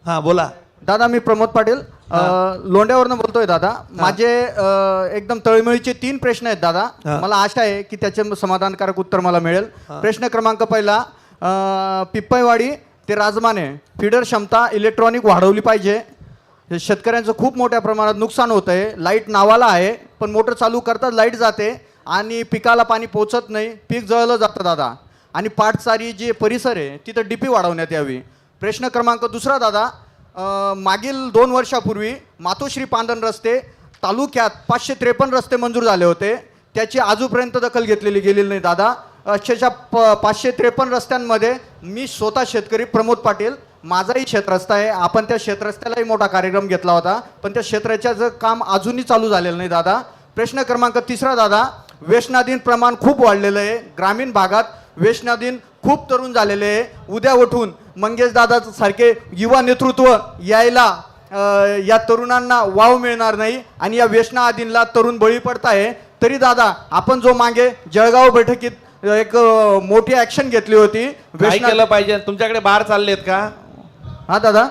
हां बोला दादा. मी प्रमोद पाटील लोंढ्यावरनं बोलतोय दादा. माझे एकदम तळमळीचे 3 प्रश्न आहेत दादा. मला आशा आहे की त्याचे समाधानकारक उत्तर मला मिळेल. प्रश्न क्रमांक पहिला, पिप्पईवाडी ते राजमाने फीडर क्षमता इलेक्ट्रॉनिक वाढवली पाहिजे. शेतकऱ्यांचं खूप मोठ्या प्रमाणात नुकसान होतं आहे. लाईट नावाला आहे पण मोटर चालू करताच लाईट जाते आणि पिकाला पाणी पोचत नाही, पीक जळलं जातं दादा. आणि पाटसारी जे परिसर आहे तिथं डीपी वाढवण्यात यावी. प्रश्न क्रमांक दुसरा दादा, मागील 2 वर्षापूर्वी मातोश्री पांदन रस्ते तालुक्यात 553 रस्ते मंजूर झाले होते. त्याची आजूपर्यंत दखल घेतलेली गेलेली नाही दादा. अक्षरशः 553 रस्त्यांमध्ये मी स्वतः शेतकरी प्रमोद पाटील, माझाही शेतरस्ता आहे. आपण त्या शेतरस्त्यालाही मोठा कार्यक्रम घेतला होता पण त्या क्षेत्राचं काम अजूनही चालू झालेलं नाही दादा. प्रश्न क्रमांक तिसरा दादा, व्यसनाधीन प्रमाण खूप वाढलेलं आहे. ग्रामीण भागात व्यसनाधीन खूप तरुण झालेले आहे. उद्या उठून मंगेश दादा सारखे युवा नेतृत्व यायला या तरुणांना वाव मिळणार नाही आणि या व्यसनाधीनला तरुण बळी पडत आहे. तरी दादा आपण जो मागे जळगाव बैठकीत एक मोठी ऍक्शन घेतली होती. काय केलं पाहिजे? तुमच्याकडे बार चाललेत का? हा दादा.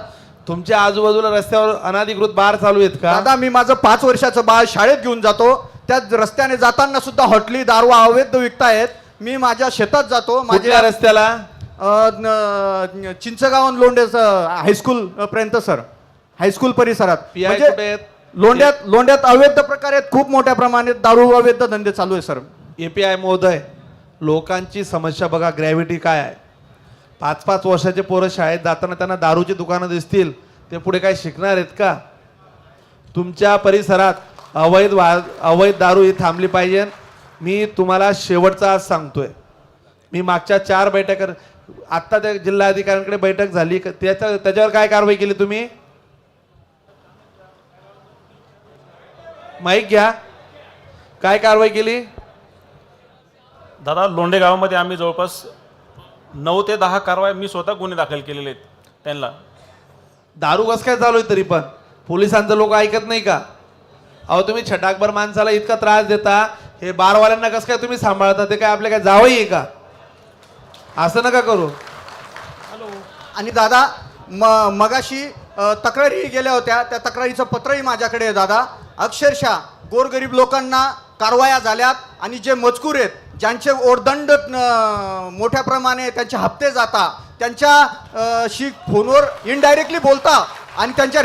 तुमच्या आजूबाजूला रस्त्यावर अनधिकृत बार चालू आहेत का? दादा मी माझं 5 वर्षाचं बाळ शाळेत घेऊन जातो. त्या रस्त्याने जाताना सुद्धा हॉटली दारू अवैध विकतायत. मी माझ्या शेतात जातो. माझ्या रस्त्याला चिंचगाव लोंढे हायस्कूल पर्यंत सर, हायस्कूल परिसरात. म्हणजे लोंढ्यात अवैध प्रकारे खूप मोठ्या प्रमाणात दारू अवैध धंदे चालू आहे सर. API महोदय, लोकांची समस्या बघा, ग्रॅव्हिटी काय आहे. 5-5 वर्षाचे पोरं शाळेत जाताना त्यांना दारूची दुकानं दिसतील, ते पुढे काय शिकणार आहेत का? तुमच्या परिसरात अवैध दारू ही थांबली पाहिजे. मी तुम्हाला शेवटचा आज सांगतोय, मी मागच्या 4 बैठक, आत्ता त्या जिल्हाधिकाऱ्यांकडे बैठक झाली, त्याच्यावर काय कारवाई केली तुम्ही? माईक घ्या. काय कारवाई केली? दादा लोंढे गावामध्ये आम्ही जवळपास 9 ते 10 कारवाई मी स्वतः गुन्हे दाखल केलेले आहेत त्यांना. दारू कसं काय चालू आहे तरी पण पोलिसांचं लोक ऐकत नाही का? अहो तुम्ही छटाकभर माणसाला इतका त्रास देता, हे बारवाल्यांना कसं काय तुम्ही सांभाळता? ते काय आपल्या काय जावई आहे का? असं नका करू. आणि दादा मगाशी तक्रारी गेल्या होत्या, त्या तक्रारीचं पत्रही माझ्याकडे आहे दादा. अक्षरशः गोरगरीब लोकांना कारवाया झाल्यात आणि जे मजकूर आहेत, ज्यांचे ओरदंड मोठ्या प्रमाणे त्यांचे हप्ते जाता, त्यांच्या फोनवर इनडायरेक्टली बोलता आणि त्यांच्या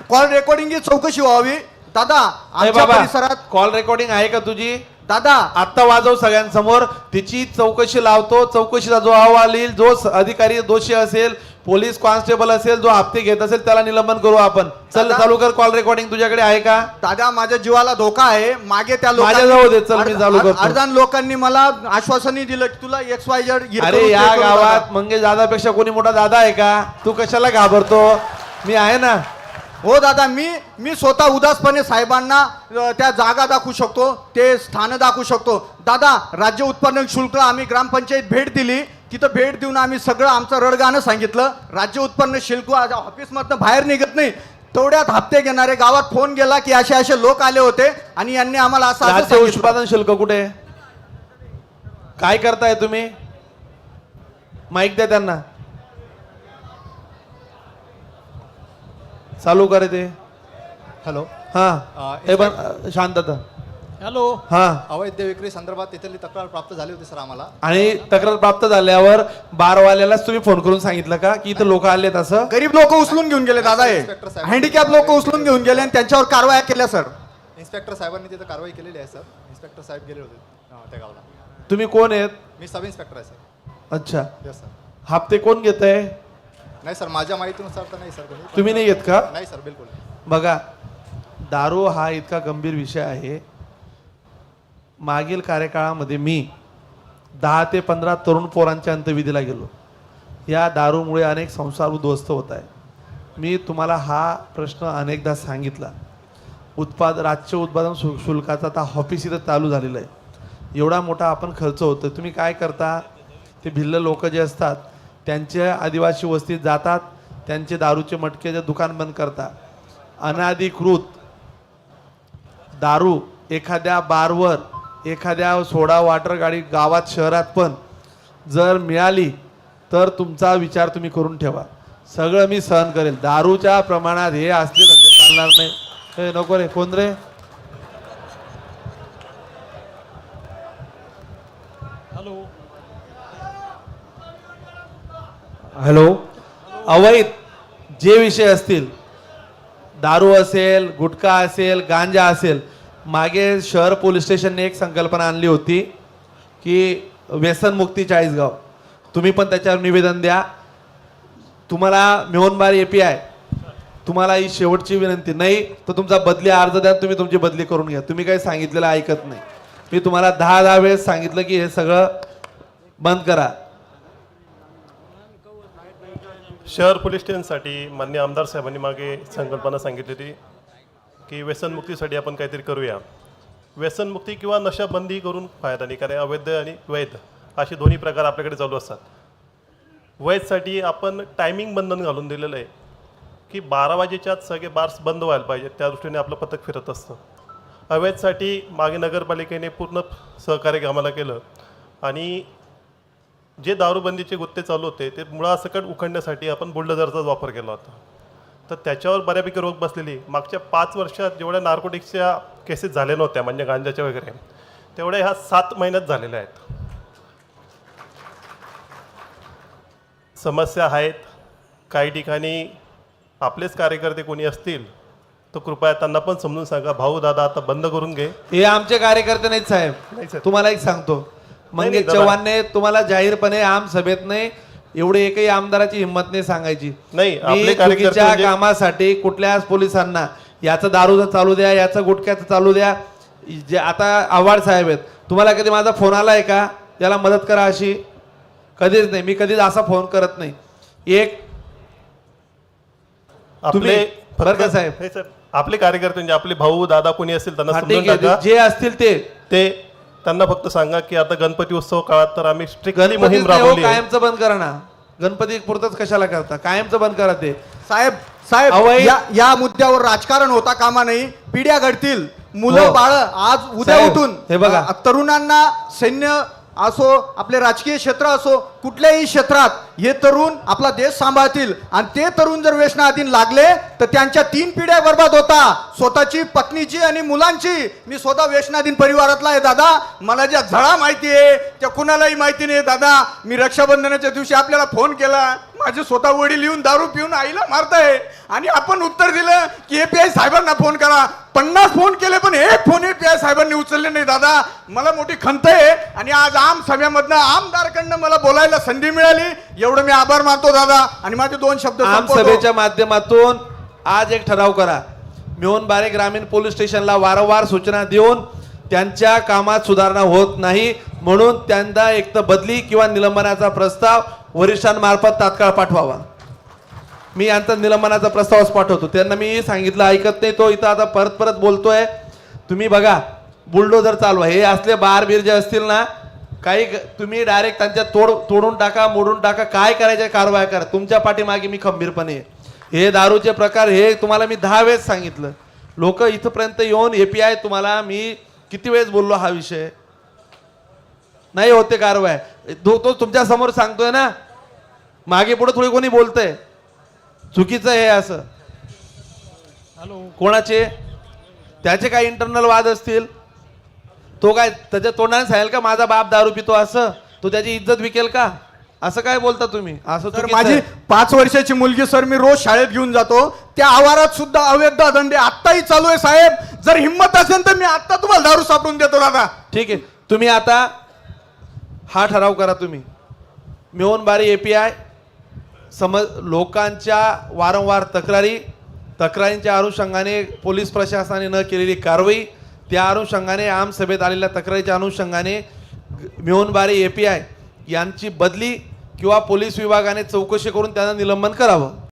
कॉल रेकॉर्डिंग ही चौकशी व्हावी दादा. आमच्या परिसरात कॉल रेकॉर्डिंग आहे का तुझी? दादा आत्ता वाजव सगळ्यांसमोर, तिची चौकशी लावतो. चौकशीचा जो अहवाल येईल, जो अधिकारी दोषी असेल, पोलीस कॉन्स्टेबल असेल, जो हप्ते घेत असेल, त्याला निलंबन करू आपण. चल चालू कर. कॉल रेकॉर्डिंग तुझ्याकडे आहे का? दादा माझ्या जीवाला धोका आहे. मागे त्या माझ्याजवळ दे. चल मी चालू करतो. अर्धान लोकांनी मला आश्वासनही दिलं की तुला XYZ. अरे या गावात मंगेश दादापेक्षा कोणी मोठा दादा आहे का? तू कशाला घाबरतो? मी आहे ना. हो दादा, मी स्वतः उदासपणे साहेबांना त्या जागा दाखवू शकतो, ते स्थान दाखवू शकतो. दादा राज्य उत्पन्न शुल्क आम्ही ग्रामपंचायत भेट दिली, तिथं भेट देऊन आम्ही सगळं आमचं रडगाणं सांगितलं. राज्य उत्पन्न शुल्क ऑफिसमधनं बाहेर निघत नाही, तेवढ्यात हप्ते घेणारे गावात फोन गेला की असे लोक आले होते आणि यांनी आम्हाला राज्य उत्पादन शुल्क कुठे? काय करताय तुम्ही? माईक द्या त्यांना. चालू करे ते. हॅलो. हा शांतता. हॅलो. हा अवैध विक्री संदर्भात तिथली तक्रार प्राप्त झाली होती सर आम्हाला. आणि तक्रार प्राप्त झाल्यावर बारवाल्यालाच तुम्ही फोन करून सांगितलं का की इथं लोक आलेत? असं गरीब लोक उचलून घेऊन गेले दादा, हे हँडिकॅप लोक उचलून घेऊन गेले आणि त्यांच्यावर कारवाया केल्या सर. इन्स्पेक्टर साहेबांनी तिथे कारवाई केलेली आहे सर. इन्स्पेक्टर साहेब गेले होते त्या गावाला. तुम्ही कोण आहेत? मी सब इन्स्पेक्टर आहे सर. अच्छा. Yes sir. हप्ते कोण घेत आहे? नाही सर, माझ्या माहितीनुसार तर नाही सर. तुम्ही नाही घेत का? नाही सर, बिलकुल. बघा, दारू हा इतका गंभीर विषय आहे. मागील कार्यकाळामध्ये मी 10 ते 15 तरुण पोरांच्या अंत्यविधीला गेलो. या दारूमुळे अनेक संसार उद्ध्वस्त होत आहे. मी तुम्हाला हा प्रश्न अनेकदा सांगितला. राज्य उत्पादन शुल्काचा आता ऑफिस इथं चालू झालेलं आहे. एवढा मोठा आपण खर्च होतो. तुम्ही काय करता? ते भिल्ल लोक जे असतात त्यांच्या आदिवासी वस्तीत जातात, त्यांचे दारूचे मटकेचे दुकान बंद करतात. अनधिकृत दारू एखाद्या बारवर, एखाद्या सोडा वॉटर गाडी गावात शहरात पण जर मिळाली तर तुमचा विचार तुम्ही करून ठेवा. सगळं मी सहन करेल. दारूच्या प्रमाणात हे असले धंदे चालणार नाही. हे नको रे. कोण रे? हॅलो. अवैध जे विषय असतील, दारू असेल, गुटखा असेल, गांजा असेल, मागे शहर पोलीस स्टेशनने एक संकल्पना आणली होती की व्यसनमुक्ती चाळीसगाव. तुम्ही पण त्याच्यावर निवेदन द्या. तुम्हाला मिहोनबारी API, तुम्हाला ही शेवटची विनंती. नाही तर तुमचा बदली अर्ज द्या, तुम्ही तुमची बदली करून घ्या. तुम्ही काही सांगितलेलं ऐकत नाही. मी तुम्हाला 10 वेळेस सांगितलं की हे सगळं बंद करा. शहर पोलीस स्टेशनसाठी माननीय आमदार साहेबांनी मागे संकल्पना सांगितली होती की व्यसनमुक्तीसाठी आपण काहीतरी करूया. व्यसनमुक्ती किंवा नशाबंदी करून फायदा नाही, कारण अवैध आणि वैध असे दोन्ही प्रकार आपल्याकडे चालू असतात. वैधसाठी आपण टायमिंग बंधन घालून दिलेलं आहे की 12 वाजेच्या आत सगळे बार्स बंद व्हायला पाहिजे, त्या दृष्टीने आपलं पथक फिरत असतं. अवैधसाठी मागे नगरपालिकेने पूर्ण सहकार्य आम्हाला केलं आणि जे दारूबंदीचे गुत्ते चालू होते ते मुळासकट उखडण्यासाठी आपण बुलडोझरचाच वापर केला होता. तर त्याच्यावर बऱ्यापैकी रोख बसलेली. मागच्या 5 वर्षात जेवढ्या नार्कोटिक्सच्या केसेस झाल्या नव्हत्या, म्हणजे गांजाच्या वगैरे, तेवढ्या ह्या 7 महिन्यात झालेल्या आहेत. समस्या आहेत. काही ठिकाणी आपलेच कार्यकर्ते कोणी असतील तर कृपया त्यांना पण समजून सांगा, भाऊ दादा आता बंद करून घे. हे आमचे कार्यकर्ते नाहीत नाही साहेब. सर. तुम्हाला एक सांगतो, मंगेश दादा. चव्हाणने तुम्हाला जाहीरपणे आम सभेत नाही एवढे एकही आमदाराची हिंमत नाही सांगायची. नाही, आपले मी कार्यकर्ते चुकीच्या म्हणजे- कामासाठी कुठल्याच पोलिसांना याचं दारूचं चालू द्या, याचं गुटख्याचं चालू द्या. जे आता आव्हाड साहेब आहेत, तुम्हाला कधी माझा फोन आलाय का याला मदत करा अशी? कधीच नाही. मी कधीच असा फोन करत नाही. एक आपले तुम्ही- बरं का साहेब? नाही सर, आपले कार्यकर्ते म्हणजे आपले भाऊ दादा कोणी असतील त्यांना हा, समजून ठीक आहे. टाका. जे असतील ते ते त्यांना फक्त सांगा की आता गणपती उत्सव काळात तर आम्ही स्ट्रिक्टली गणपतीच मोहीम नाही हो, राबवली आहे. कायमचं बंद करा ना. गणपती पुरतच कशाला करता? कायमचं बंद करा ते. साहेब साहेब अवैध- या मुद्द्यावर राजकारण होता कामा नाही. पिढ्या घडतील, मुलं हो. बाळ आज उद्या साहेब, उठून हे बघा. तरुणांना सैन्य असो, आपले राजकीय क्षेत्र असो, कुठल्याही क्षेत्रात हे तरुण आपला देश सांभाळतील. आणि ते तरुण जर व्यसनाधीन लागले तर त्यांच्या 3 पिढ्या बर्बाद होता, स्वतःची, पत्नीची आणि मुलांची. मी स्वतः व्यसनाधीन परिवारातला आहे दादा. मला ज्या झळा माहिती आहे त्या कुणालाही माहिती नाही दादा. मी रक्षाबंधनाच्या दिवशी आपल्याला फोन केला, माझे स्वतः वडील येऊन दारू पिऊन आईला मारताय आणि आपण उत्तर दिलं की API साहेबांना फोन करा. 50 फोन केले पण एक फोन API साहेबांनी उचलले नाही दादा. मला मोठी खंत आहे आणि आज आम सभेमधनं आमदारकडनं मला बोलायला संधी मिळाली, एवढं मी आभार मानतो दादा. आणि माझे 2 शब्द आम संपवतो. सभेच्या माध्यमातून आज एक ठराव करा. मिहोनबारे ग्रामीण पोलीस स्टेशनला वारंवार सूचना देऊन त्यांच्या कामात सुधारणा होत नाही, म्हणून त्यांना एक तर बदली किंवा निलंबनाचा प्रस्ताव वरिष्ठांमार्फत तात्काळ पाठवावा. मी यांचा निलंबनाचा प्रस्तावच पाठवतो. त्यांना मी सांगितलं, ऐकत नाही. तो इथं आता परत परत बोलतोय. तुम्ही बघा, बुलडोझर चालू आहे. हे असले बार बीर जे असतील ना, काही तुम्ही डायरेक्ट त्यांच्या तोडून टाका, मोडून टाका, काय करायचे कारवाया करा. तुमच्या पाठीमागे मी खंबीरपणे आहे. हे दारूचे प्रकार हे तुम्हाला मी 10 वेळेस सांगितलं. लोक इथपर्यंत येऊन API तुम्हाला मी किती वेळेस बोललो हा विषय, नाही होते कारवाया. तो तुमच्या समोर सांगतोय ना, मागे पुढे थोडी कोणी बोलतंय. चुकीचं हे असं. कोणाचे त्याचे काही इंटरनल वाद असतील, तो काय त्याच्या तोंडाने सांगेल का माझा बाप दारू पितो असं? तो त्याची इज्जत विकेल का? असं काय बोलता तुम्ही? असं तर चुकीचं माझी आहे. 5 वर्षाची मुलगी सर मी रोज शाळेत घेऊन जातो. त्या आवारात सुद्धा अवैध धंदे आत्ताही चालू आहे साहेब. जर हिंमत असेल तर मी आत्ता तुम्हाला दारू सापडून देतो दादा. ठीक आहे. तुम्ही आता हा ठराव करा. तुम्ही मिहोनबारी API लोकांच्या वारंवार तक्रारींच्या अनुषंगाने पोलीस प्रशासनाने न केलेली कारवाई, त्या अनुषंगाने आम सभेत आलेल्या तक्रारीच्या अनुषंगाने मिहोनबारी API यांची बदली किंवा पोलीस विभागाने चौकशी करून त्यांना निलंबन करावं.